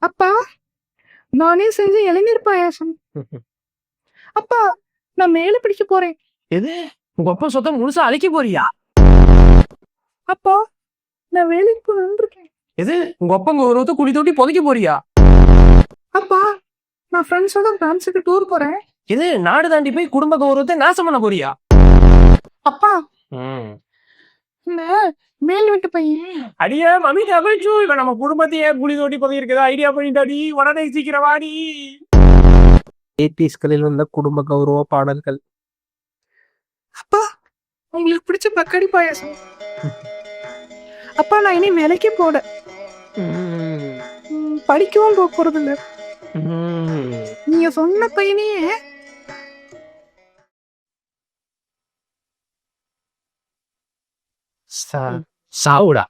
அப்பா, நானே செஞ்ச இளநீர் பாயாசம். அப்பா, நான் மேல பிடிக்க போறேன். எது உங்க அப்பா சொத்த முழுசா அழைக்க போறியா? அப்பா, நான் வேலைக்கு போகணும்னு இருக்கேன். எது உங்க அப்பா ஒருத்த குழி தோட்டி புதைக்க போறியா? அப்பா, நான் ஃப்ரெண்ட்ஸோட பிரான்ஸுக்கு டூர் போறேன். எது நாடு தாண்டி போய் குடும்ப கௌரவத்தை நாசம் பண்ண போறியா? அப்பா, இந்த மேல் வீட்டு பையன் அடியே மம்மி அகழ்ச்சு இவன் நம்ம குடும்பத்தையே குழி தோட்டி புதைக்கிறதா ஐடியா பண்ணிட்டாடி. உடனே சீக்கிரம் வாடி. 80ஸ்களில் வந்த குடும்ப கௌரவ பாடல்கள். அப்பா, உங்களுக்கு பிடிச்ச பக்காடி பாயாசம். அப்பா, நான் இனி வேலைக்கே போட படிக்கவும் போறது இல்ல. நீங்க சொன்ன பையனையே சாவுடா.